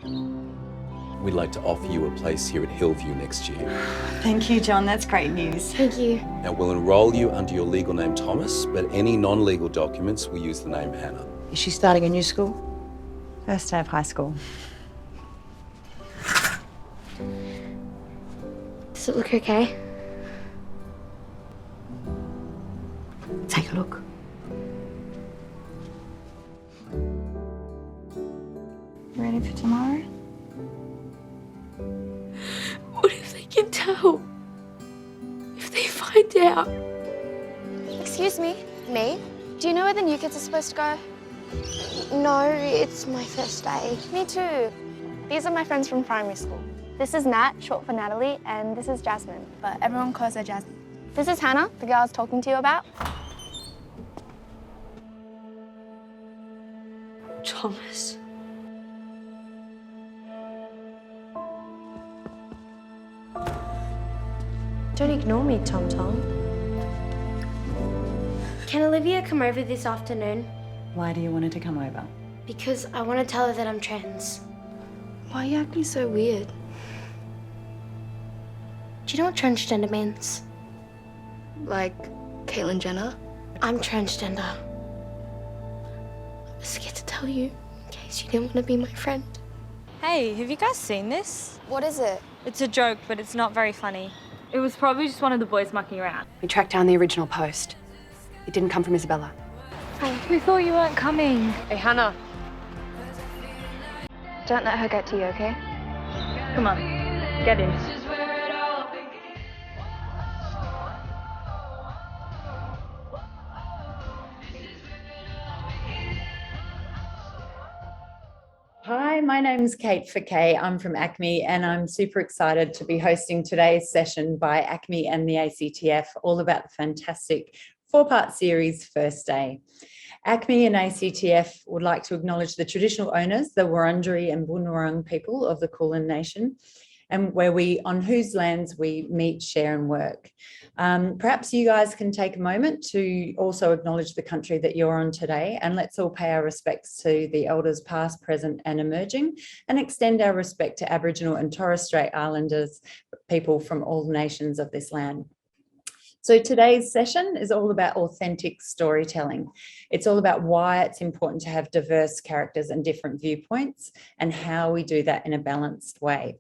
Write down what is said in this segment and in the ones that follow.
We'd like to offer you a place here at Hillview next year. Thank you, John. That's great news. Thank you. Now, we'll enrol you under your legal name, Thomas, but any non-legal documents will use the name Hannah. Is she starting a new school? First day of high school. Does it look okay? Take a look. Ready for tomorrow? What if they can tell? If they find out? Excuse me? Me? Do you know where the new kids are supposed to go? No, it's my first day. Me too. These are my friends from primary school. This is Nat, short for Natalie, and this is Jasmine, but everyone calls her Jasmine. This is Hannah, the girl I was talking to you about. Thomas. Don't ignore me, Tom Tom. Can Olivia come over this afternoon? Why do you want her to come over? Because I want to tell her that I'm trans. Why are you acting so weird? Do you know what transgender means? Like Caitlyn Jenner? I'm transgender. I was scared to tell you in case you didn't want to be my friend. Hey, have you guys seen this? What is it? It's a joke, but it's not very funny. It was probably just one of the boys mucking around. We tracked down the original post. It didn't come from Isabella. We thought you weren't coming. Hey, Hannah. Don't let her get to you, okay? Come on, get in. Hi, my name's Kate Fouquet. I'm from ACMI and I'm super excited to be hosting today's session by ACMI and the ACTF, all about the fantastic four-part series, First Day. ACMI and ACTF would like to acknowledge the traditional owners, the Wurundjeri and Bunurong people of the Kulin Nation, and on whose lands we meet, share and work. Perhaps you guys can take a moment to also acknowledge the country that you're on today, and let's all pay our respects to the elders past, present and emerging, and extend our respect to Aboriginal and Torres Strait Islanders people from all nations of this land. So today's session is all about authentic storytelling. It's all about why it's important to have diverse characters and different viewpoints and how we do that in a balanced way.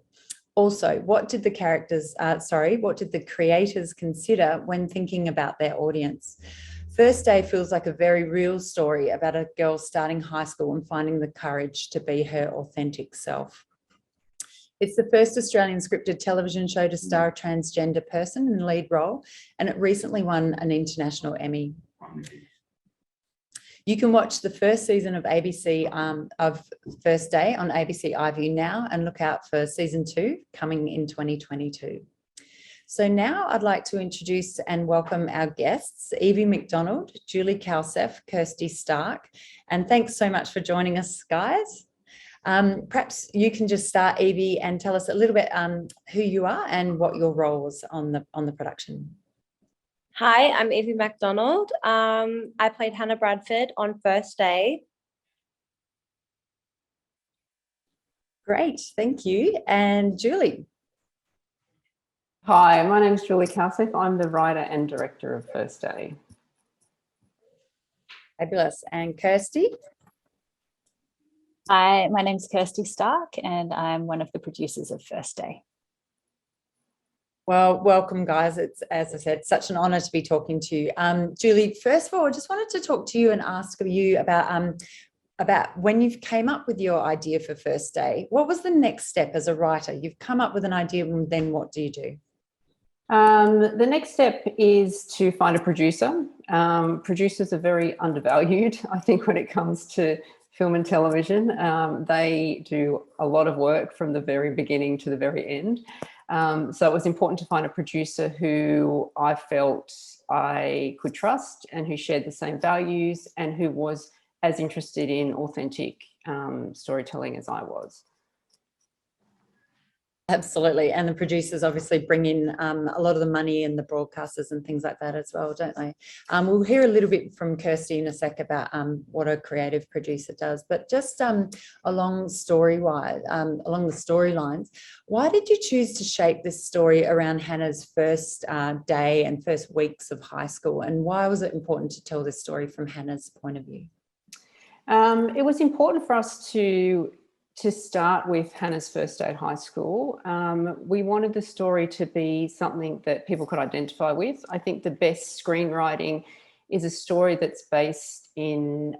Also, what did the creators consider when thinking about their audience? First Day feels like a very real story about a girl starting high school and finding the courage to be her authentic self. It's the first Australian scripted television show to star a transgender person in the lead role, and it recently won an International Emmy. You can watch the first season of of First Day on ABC iView now and look out for season 2 coming in 2022. So now I'd like to introduce and welcome our guests, Evie Macdonald, Julie Kalceff, Kirsty Stark, and thanks so much for joining us, guys. Perhaps you can just start, Evie, and tell us a little bit who you are and what your role was on the production. Hi, I'm Evie Macdonald. I played Hannah Bradford on First Day. Great, thank you. And Julie. Hi, my name's Julie Kalceff. I'm the writer and director of First Day. Fabulous. And Kirsty? Hi, my name's Kirsty Stark and I'm one of the producers of First Day. Well, welcome, guys. It's, as I said, such an honour to be talking to you. Julie, first of all, I just wanted to talk to you and ask you about when you came up with your idea for First Day. What was the next step as a writer? You've come up with an idea, and then what do you do? The next step is to find a producer. Producers are very undervalued, I think, when it comes to film and television. They do a lot of work from the very beginning to the very end. So it was important to find a producer who I felt I could trust and who shared the same values and who was as interested in authentic storytelling as I was. Absolutely. And the producers obviously bring in a lot of the money and the broadcasters and things like that as well, don't they? We'll hear a little bit from Kirsty in a sec about what a creative producer does, but just along the storylines, why did you choose to shape this story around Hannah's first day and first weeks of high school? And why was it important to tell this story from Hannah's point of view? It was important for us to start with Hannah's first day at high school. We wanted the story to be something that people could identify with. I think the best screenwriting is a story that's based in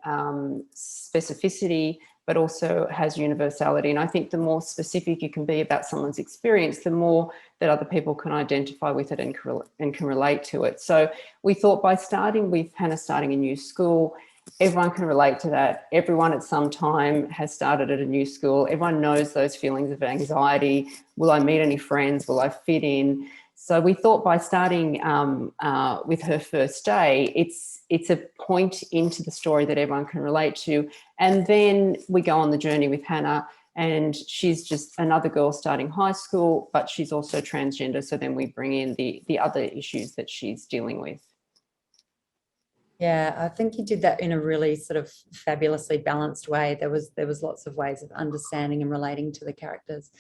specificity, but also has universality. And I think the more specific you can be about someone's experience, the more that other people can identify with it and can relate to it. So we thought by starting with Hannah starting a new school, everyone can relate to that. Everyone at some time has started at a new school. Everyone knows those feelings of anxiety. Will I meet any friends? Will I fit in? So we thought by starting with her first day, it's a point into the story that everyone can relate to. And then we go on the journey with Hannah, and she's just another girl starting high school, but she's also transgender. So then we bring in the other issues that she's dealing with. Yeah, I think you did that in a really sort of fabulously balanced way. There was lots of ways of understanding and relating to the characters.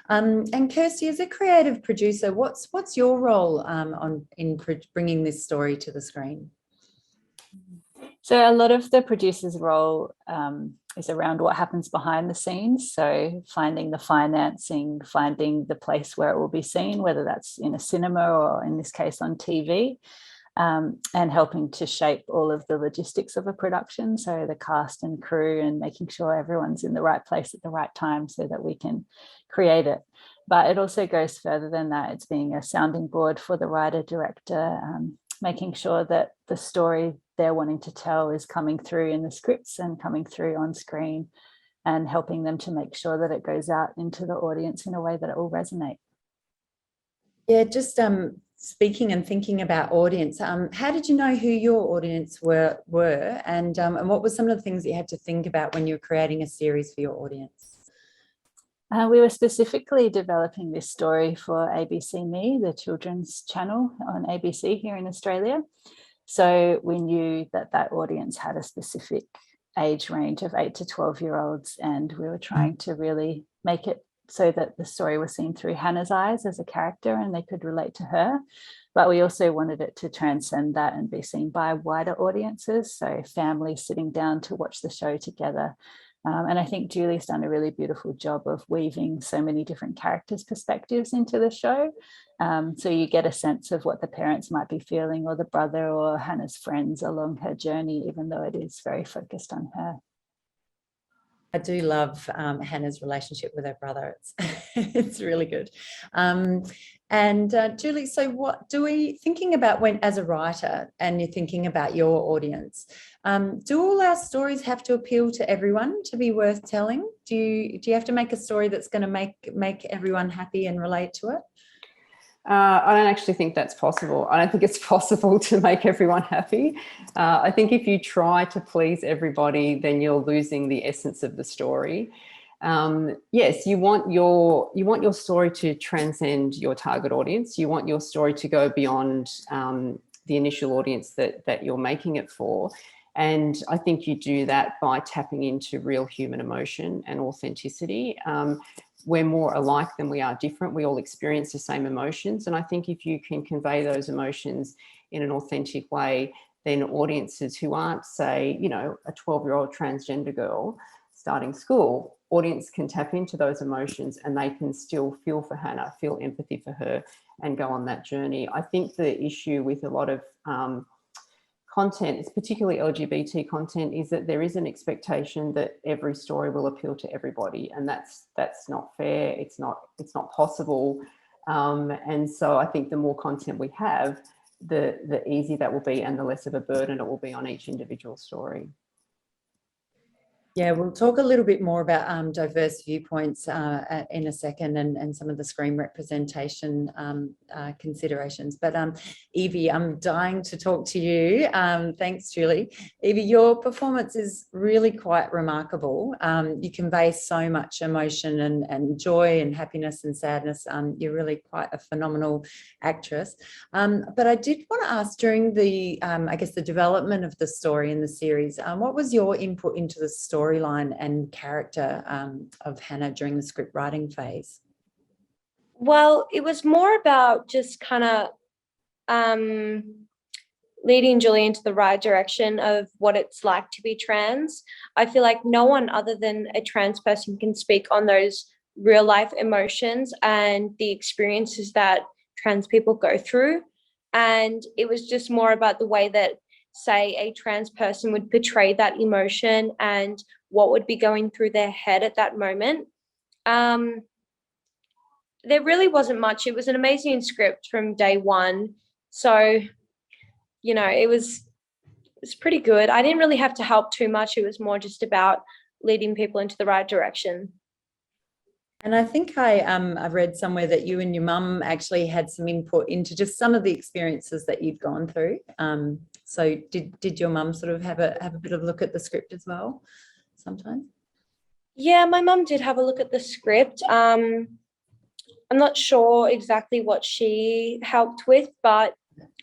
And Kirsty, as a creative producer, what's your role in bringing this story to the screen? So a lot of the producer's role is around what happens behind the scenes. So finding the financing, finding the place where it will be seen, whether that's in a cinema or in this case on TV. And helping to shape all of the logistics of a production, so the cast and crew, and making sure everyone's in the right place at the right time so that we can create it. But it also goes further than that. It's being a sounding board for the writer, director, making sure that the story they're wanting to tell is coming through in the scripts and coming through on screen, and helping them to make sure that it goes out into the audience in a way that it will resonate. Yeah, just speaking and thinking about audience, how did you know who your audience were and what were some of the things that you had to think about when you were creating a series for your audience? We were specifically developing this story for ACMI, the children's channel on ABC here in Australia. So we knew that that audience had a specific age range of 8 to 12-year-olds, and we were trying to really make it so that the story was seen through Hannah's eyes as a character and they could relate to her. But we also wanted it to transcend that and be seen by wider audiences, so families sitting down to watch the show together. And I think Julie's done a really beautiful job of weaving so many different characters' perspectives into the show. So you get a sense of what the parents might be feeling, or the brother or Hannah's friends along her journey, even though it is very focused on her. I do love Hannah's relationship with her brother. It's really good. And Julie, so what thinking about when, as a writer, and you're thinking about your audience, do all our stories have to appeal to everyone to be worth telling? Do you have to make a story that's going to make everyone happy and relate to it? I don't actually think that's possible. I don't think it's possible to make everyone happy. I think if you try to please everybody, then you're losing the essence of the story. Yes, you want your story to transcend your target audience. You want your story to go beyond the initial audience that you're making it for. And I think you do that by tapping into real human emotion and authenticity. We're more alike than we are different. We all experience the same emotions. And I think if you can convey those emotions in an authentic way, then audiences who aren't, say, a 12-year-old transgender girl starting school, audience can tap into those emotions and they can still feel for Hannah, feel empathy for her, and go on that journey. I think the issue with a lot of content, it's particularly LGBT content, is that there is an expectation that every story will appeal to everybody, and that's not fair. It's not possible. And so I think the more content we have, the easier that will be, and the less of a burden it will be on each individual story. Yeah, we'll talk a little bit more about diverse viewpoints in a second, and some of the screen representation considerations. But Evie, I'm dying to talk to you. Thanks, Julie. Evie, your performance is really quite remarkable. You convey so much emotion and joy and happiness and sadness. You're really quite a phenomenal actress. But I did want to ask, during the, I guess, the development of the story in the series, what was your input into the storyline and character of Hannah during the script writing phase? Well, it was more about just kind of leading Julie into the right direction of what it's like to be trans. I feel like no one other than a trans person can speak on those real life emotions and the experiences that trans people go through. And it was just more about the way that, say, a trans person would portray that emotion and what would be going through their head at that moment. There really wasn't much. It was an amazing script from day one. So, you know, it was pretty good. I didn't really have to help too much. It was more just about leading people into the right direction. And I think I've read somewhere that you and your mum actually had some input into just some of the experiences that you'd gone through. So did your mum sort of have a bit of a look at the script as well sometimes? Yeah, my mum did have a look at the script. I'm not sure exactly what she helped with, but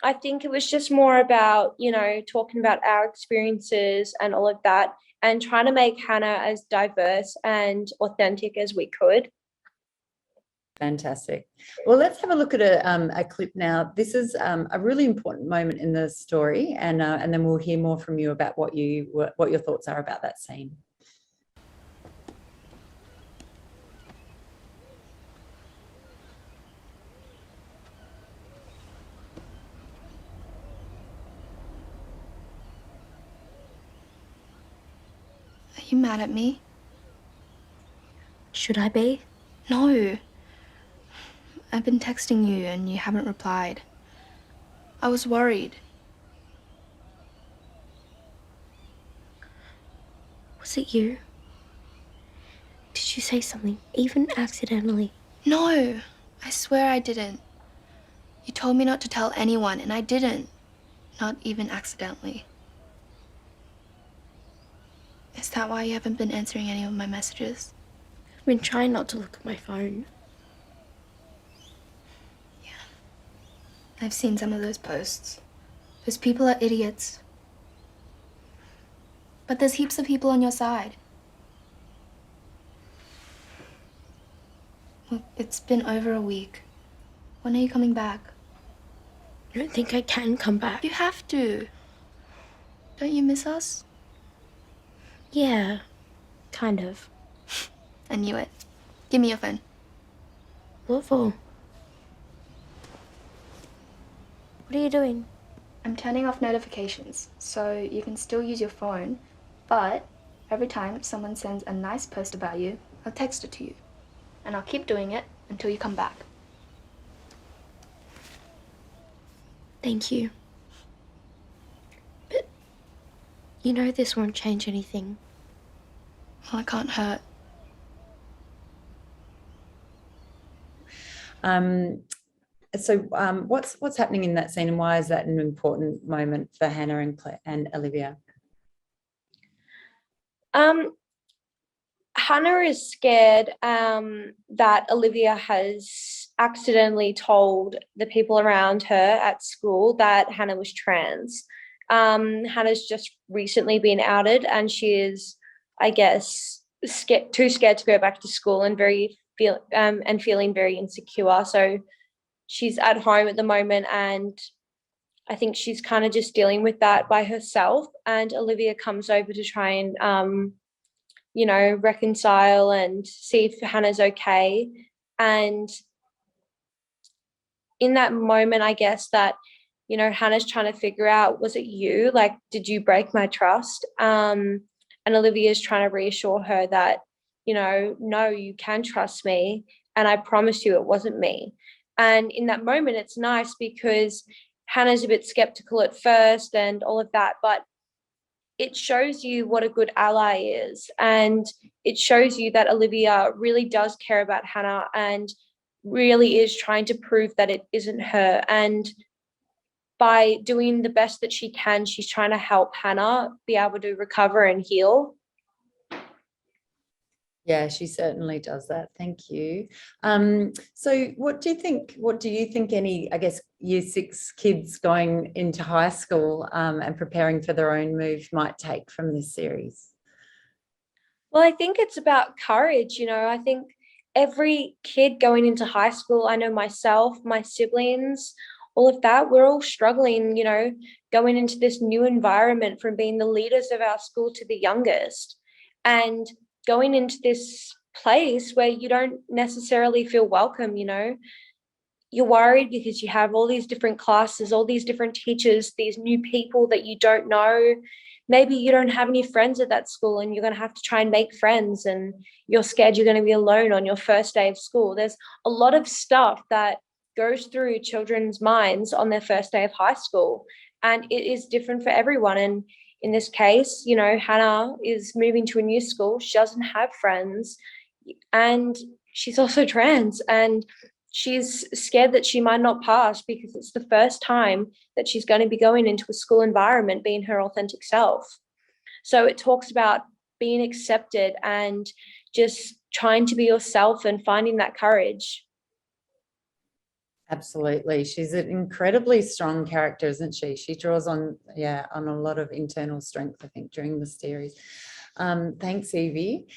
I think it was just more about, you know, talking about our experiences and all of that, and trying to make Hannah as diverse and authentic as we could. Fantastic. Well, let's have a look at a clip now. This is a really important moment in the story, and then we'll hear more from you about what your thoughts are about that scene. Are you mad at me? Should I be? No. I've been texting you and you haven't replied. I was worried. Was it you? Did you say something, even accidentally? No, I swear I didn't. You told me not to tell anyone, and I didn't. Not even accidentally. Is that why you haven't been answering any of my messages? I've been trying not to look at my phone. Yeah. I've seen some of those posts. Those people are idiots. But there's heaps of people on your side. Look, it's been over a week. When are you coming back? I don't think I can come back. You have to. Don't you miss us? Yeah, kind of. I knew it. Give me your phone. What for? What are you doing? I'm turning off notifications, so you can still use your phone, but every time someone sends a nice post about you, I'll text it to you. And I'll keep doing it until you come back. Thank you. But you know this won't change anything. Well, it can't hurt. So what's happening in that scene, and why is that an important moment for Hannah and Olivia? Hannah is scared that Olivia has accidentally told the people around her at school that Hannah was trans. Hannah's just recently been outed, and she is, I guess, too scared to go back to school and feeling very insecure. So she's at home at the moment, and I think she's kind of just dealing with that by herself. And Olivia comes over to try and reconcile and see if Hannah's okay. And in that moment, I guess that, Hannah's trying to figure out, was it you? Like, did you break my trust? And Olivia's trying to reassure her that, no, you can trust me. And I promise you it wasn't me. And in that moment, it's nice because Hannah's a bit skeptical at first and all of that, but it shows you what a good ally is, and it shows you that Olivia really does care about Hannah and really is trying to prove that it isn't her. And by doing the best that she can, she's trying to help Hannah be able to recover and heal. Yeah, she certainly does that. Thank you. So what do you think any, I guess, year 6 kids going into high school and preparing for their own move might take from this series? Well, I think it's about courage. I think every kid going into high school, I know myself, my siblings, all of that, we're all struggling, going into this new environment, from being the leaders of our school to the youngest, and going into this place where you don't necessarily feel welcome. You're worried because you have all these different classes, all these different teachers, these new people that you don't know. Maybe you don't have any friends at that school and you're going to have to try and make friends, and you're scared you're going to be alone on your first day of school. There's a lot of stuff that goes through children's minds on their first day of high school, and it is different for everyone. And in this case, Hannah is moving to a new school. She doesn't have friends, and she's also trans, and she's scared that she might not pass because it's the first time that she's going to be going into a school environment being her authentic self. So it talks about being accepted and just trying to be yourself and finding that courage. Absolutely. She's an incredibly strong character, isn't she? She draws on a lot of internal strength, I think, during the series. Thanks, Evie.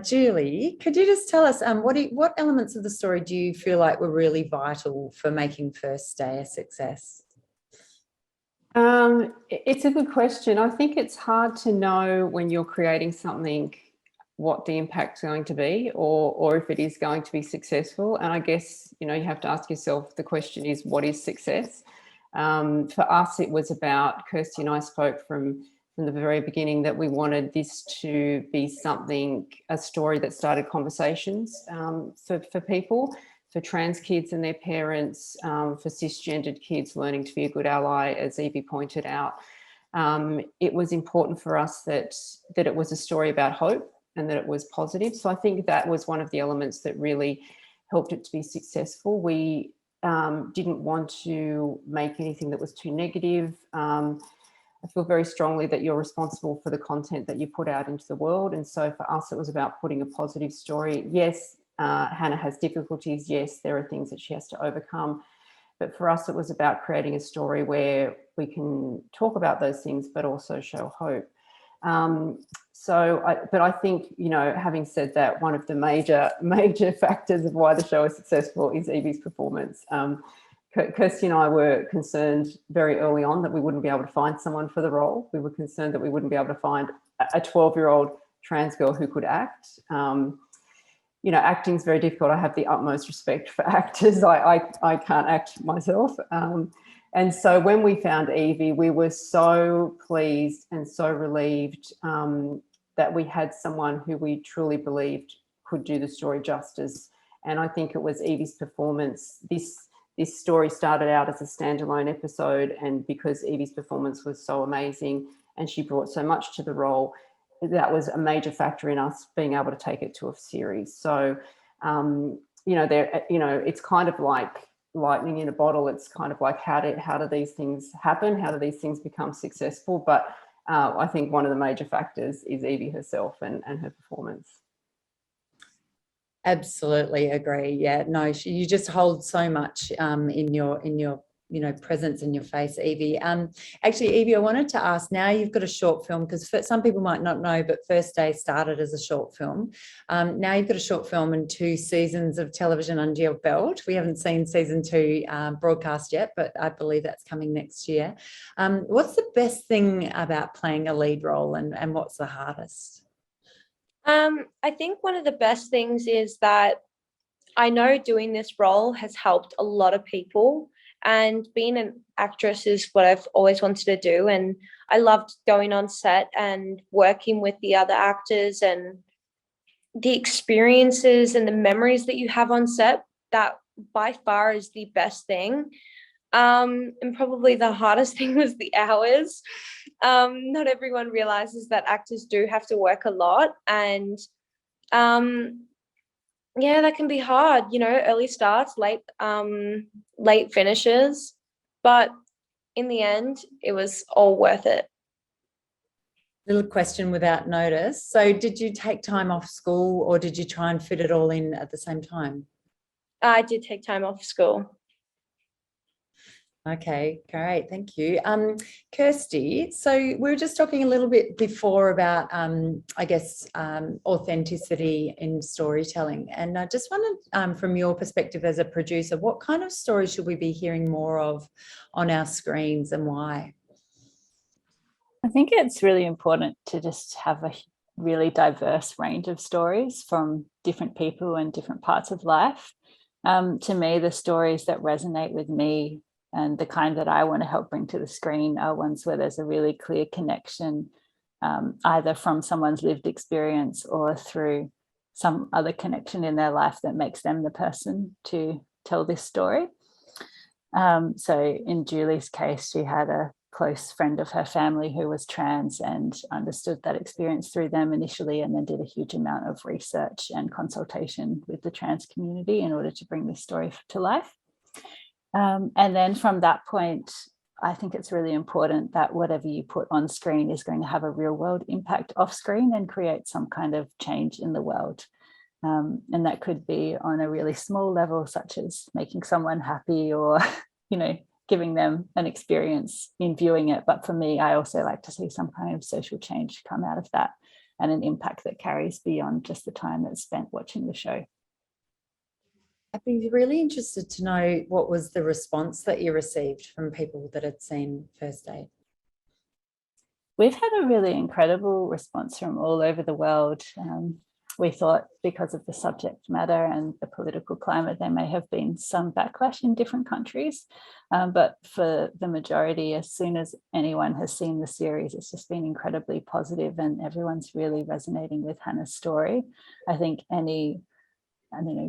Julie, could you just tell us what elements of the story do you feel like were really vital for making First Day a success? It's a good question. I think it's hard to know when you're creating something what the impact's going to be, or if it is going to be successful. And I guess, you have to ask yourself, the question is, what is success? For us, it was about, Kirsty and I spoke from the very beginning that we wanted this to be a story that started conversations for people, for trans kids and their parents, for cisgendered kids learning to be a good ally, as Evie pointed out. It was important for us that it was a story about hope and that it was positive. So I think that was one of the elements that really helped it to be successful. We didn't want to make anything that was too negative. I feel very strongly that you're responsible for the content that you put out into the world. And so for us, it was about putting a positive story. Yes, Hannah has difficulties. Yes, there are things that she has to overcome. But for us, it was about creating a story where we can talk about those things, but also show hope. But I think, having said that, one of the major factors of why the show is successful is Evie's performance. Kirsty and I were concerned very early on that we wouldn't be able to find someone for the role. We were concerned that we wouldn't be able to find a 12-year-old trans girl who could act. Acting is very difficult. I have the utmost respect for actors. I can't act myself. And so when we found Evie, we were so pleased and so relieved that we had someone who we truly believed could do the story justice. And I think it was Evie's performance. This story started out as a standalone episode, and because Evie's performance was so amazing and she brought so much to the role, that was a major factor in us being able to take it to a series. So, it's kind of like lightning in a bottle. It's kind of like, how do these things happen? How do these things become successful? But I think one of the major factors is Evie herself and her performance. Absolutely agree. Yeah, no, you just hold so much in your presence in your face, Evie. Actually, Evie, I wanted to ask, now you've got a short film, because some people might not know, but First Day started as a short film. Now you've got a short film and 2 seasons of television under your belt. We haven't seen season 2 broadcast yet, but I believe that's coming next year. What's the best thing about playing a lead role, and what's the hardest? I think one of the best things is that I know doing this role has helped a lot of people, and being an actress is what I've always wanted to do. And I loved going on set and working with the other actors, and the experiences and the memories that you have on set. That by far is the best thing. And probably the hardest thing was the hours. Not everyone realizes that actors do have to work a lot, and yeah, that can be hard, early starts, late finishes, but in the end, it was all worth it. Little question without notice. So did you take time off school, or did you try and fit it all in at the same time? I did take time off school. Okay, great. Thank you. Kirsty, so we were just talking a little bit before about, authenticity in storytelling. And I just wondered, from your perspective as a producer, what kind of stories should we be hearing more of on our screens, and why? I think it's really important to just have a really diverse range of stories from different people and different parts of life. To me, the stories that resonate with me and the kind that I want to help bring to the screen are ones where there's a really clear connection, either from someone's lived experience or through some other connection in their life that makes them the person to tell this story. So in Julie's case, she had a close friend of her family who was trans and understood that experience through them initially, and then did a huge amount of research and consultation with the trans community in order to bring this story to life. And then from that point, I think it's really important that whatever you put on screen is going to have a real world impact off screen and create some kind of change in the world. And that could be on a really small level, such as making someone happy or, giving them an experience in viewing it. But for me, I also like to see some kind of social change come out of that, and an impact that carries beyond just the time that's spent watching the show. I'd be really interested to know what was the response that you received from people that had seen First Aid. We've had a really incredible response from all over the world. We thought because of the subject matter and the political climate, there may have been some backlash in different countries. But for the majority, as soon as anyone has seen the series, it's just been incredibly positive, and everyone's really resonating with Hannah's story. I think any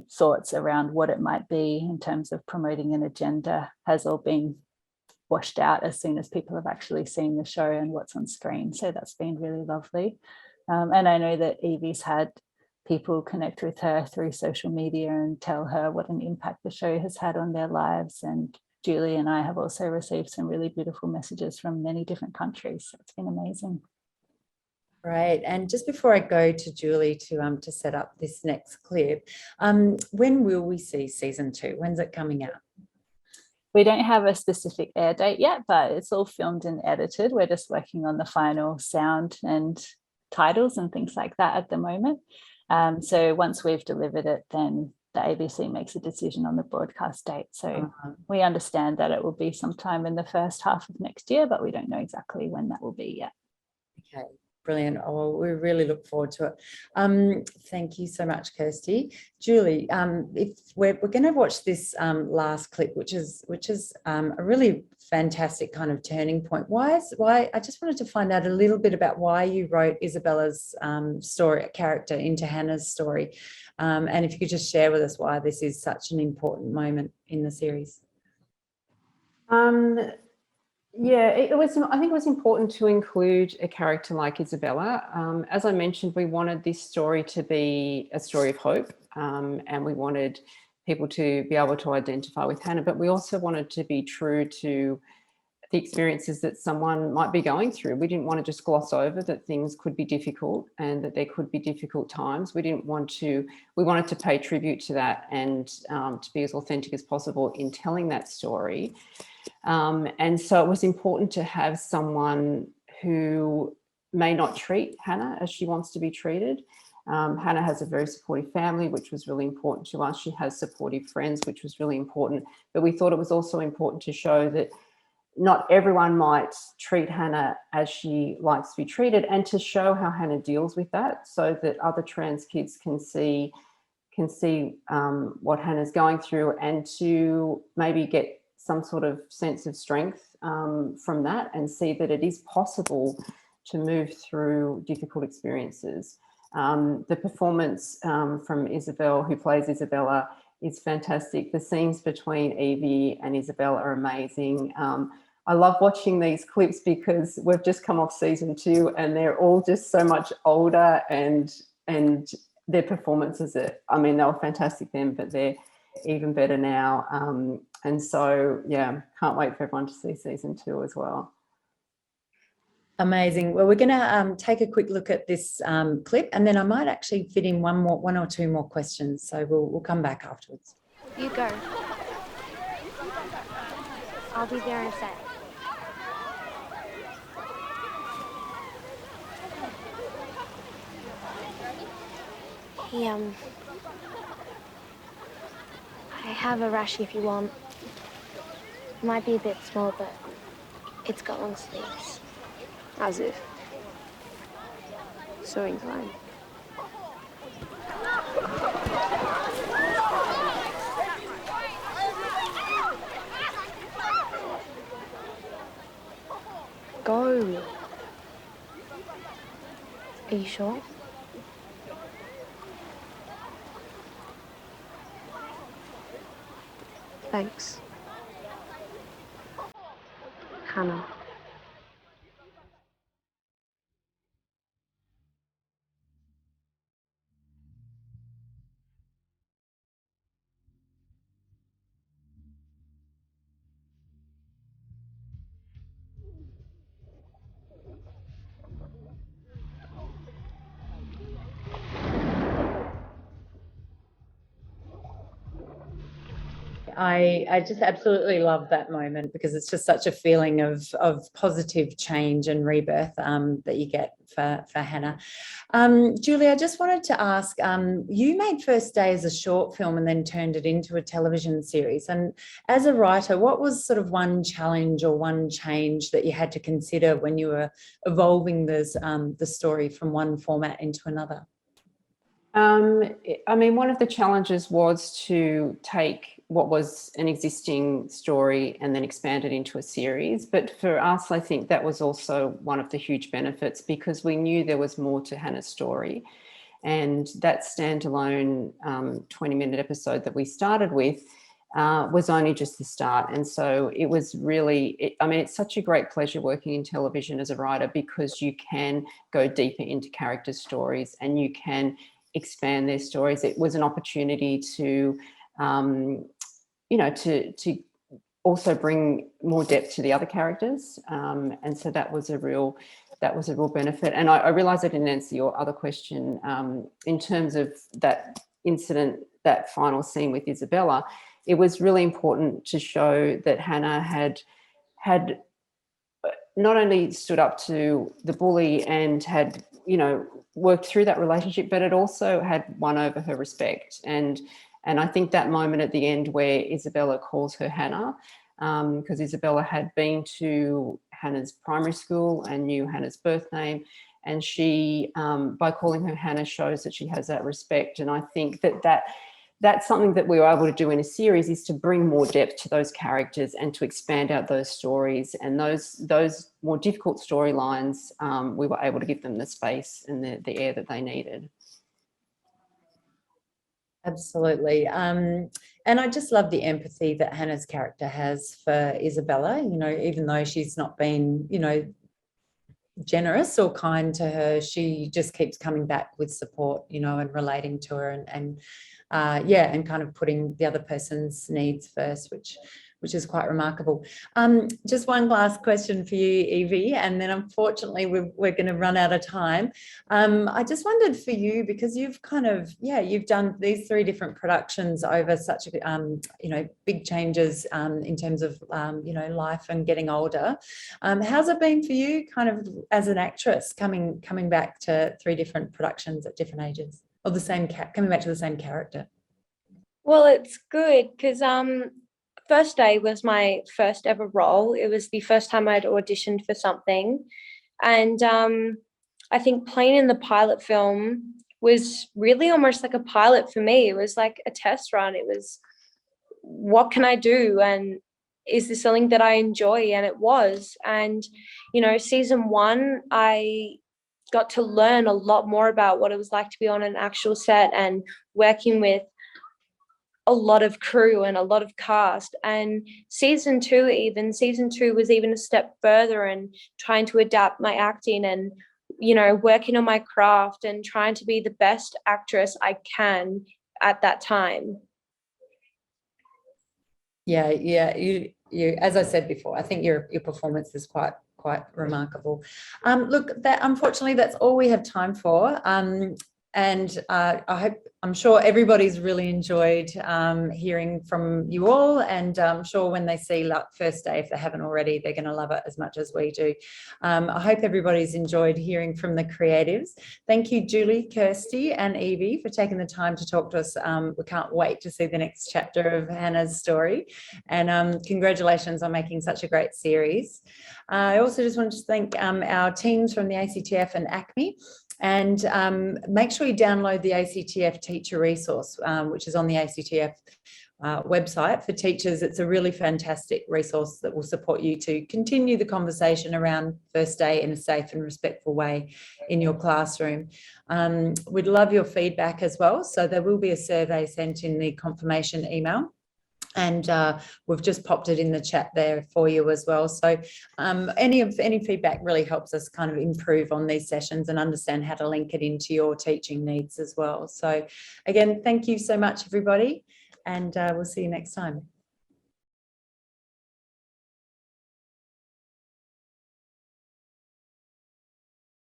thoughts around what it might be in terms of promoting an agenda has all been washed out as soon as people have actually seen the show and what's on screen. So that's been really lovely. And I know that Evie's had people connect with her through social media and tell her what an impact the show has had on their lives. And Julie and I have also received some really beautiful messages from many different countries. So it's been amazing. Great. And just before I go to Julie to set up this next clip, when will we see season 2? When's it coming out? We don't have a specific air date yet, but it's all filmed and edited. We're just working on the final sound and titles and things like that at the moment. So once we've delivered it, then the ABC makes a decision on the broadcast date. So we understand that it will be sometime in the first half of next year, but we don't know exactly when that will be yet. Okay. Brilliant. Oh, we really look forward to it. Thank you so much, Kirsty. Julie, if we're going to watch this last clip, which is a really fantastic kind of turning point. Why? I just wanted to find out a little bit about why you wrote Isabella's character into Hannah's story, and if you could just share with us why this is such an important moment in the series. Yeah, I think it was important to include a character like Isabella. As I mentioned, we wanted this story to be a story of hope, and we wanted people to be able to identify with Hannah, but we also wanted to be true to the experiences that someone might be going through. We didn't want to just gloss over that things could be difficult and that there could be difficult times. We wanted to pay tribute to that and to be as authentic as possible in telling that story. And so it was important to have someone who may not treat Hannah as she wants to be treated. Hannah has a very supportive family, which was really important to us. She has supportive friends, which was really important. But we thought it was also important to show that not everyone might treat Hannah as she likes to be treated, and to show how Hannah deals with that so that other trans kids can see what Hannah's going through, and to maybe get some sort of sense of strength from that, and see that it is possible to move through difficult experiences. The performance from Isabel, who plays Isabella, is fantastic. The scenes between Evie and Isabella are amazing. I love watching these clips because we've just come off season 2 and they're all just so much older, and their performances are, I mean, they were fantastic then, but they're even better now. And so, yeah, can't wait for everyone to see season 2 as well. Amazing. Well, we're going to take a quick look at this clip, and then I might actually fit in one or two more questions. So we'll come back afterwards. You go. I'll be there in a sec. Hey, I have a rash if you want. It might be a bit small, but it's got long sleeves. As if. So inclined. Go. Are you sure? Thanks. Hannah. I just absolutely love that moment because it's just such a feeling of positive change and rebirth that you get for Hannah. Julie, I just wanted to ask, you made First Day as a short film and then turned it into a television series. And as a writer, what was sort of one challenge or one change that you had to consider when you were evolving the story from one format into another? I mean, one of the challenges was to take what was an existing story and then expand it into a series. But for us, I think that was also one of the huge benefits because we knew there was more to Hannah's story. And that standalone 20-minute episode that we started with was only just the start. And so it was really, I mean, it's such a great pleasure working in television as a writer because you can go deeper into character stories and you can expand their stories. It was an opportunity to, to also bring more depth to the other characters, and so that was a real benefit. And I realised I didn't answer your other question in terms of that incident, that final scene with Isabella. It was really important to show that Hannah had not only stood up to the bully and had, worked through that relationship, but it also had won over her respect. And I think that moment at the end where Isabella calls her Hannah, because Isabella had been to Hannah's primary school and knew Hannah's birth name, and she, by calling her Hannah, shows that she has that respect. And I think that's something that we were able to do in a series, is to bring more depth to those characters and to expand out those stories. And those more difficult storylines, we were able to give them the space and the air that they needed. Absolutely. And I just love the empathy that Hannah's character has for Isabella, even though she's not been, generous or kind to her, she just keeps coming back with support, and relating to her and kind of putting the other person's needs first, which is quite remarkable. Just one last question for you, Evie, and then unfortunately we're going to run out of time. I just wondered for you, because you've you've done these 3 different productions over such big changes in terms of life and getting older. How's it been for you, kind of as an actress, coming back to 3 different productions at different ages, or coming back to the same character? Well, it's good because First Day was my first ever role. It was the first time I'd auditioned for something. And I think playing in the pilot film was really almost like a pilot for me. It was like a test run. It was, what can I do? And is this something that I enjoy? And it was. And, season 1, I got to learn a lot more about what it was like to be on an actual set and working with a lot of crew and a lot of cast. And season two was even a step further and trying to adapt my acting and, you know, working on my craft and trying to be the best actress I can at that time. Yeah, you as I said before, I think your performance is quite remarkable. Look, unfortunately that's all we have time for. And I'm sure everybody's really enjoyed hearing from you all, and I'm sure when they see First Day, if they haven't already, they're going to love it as much as we do. I hope everybody's enjoyed hearing from the creatives. Thank you, Julie, Kirsty and Evie, for taking the time to talk to us. We can't wait to see the next chapter of Hannah's story, and congratulations on making such a great series. I also just want to thank our teams from the ACTF and ACMI. And make sure you download the ACTF teacher resource, which is on the ACTF website for teachers. It's a really fantastic resource that will support you to continue the conversation around First Day in a safe and respectful way in your classroom. We'd love your feedback as well. So there will be a survey sent in the confirmation email. And we've just popped it in the chat there for you as well. So any feedback really helps us kind of improve on these sessions and understand how to link it into your teaching needs as well. So again, thank you so much, everybody, and we'll see you next time.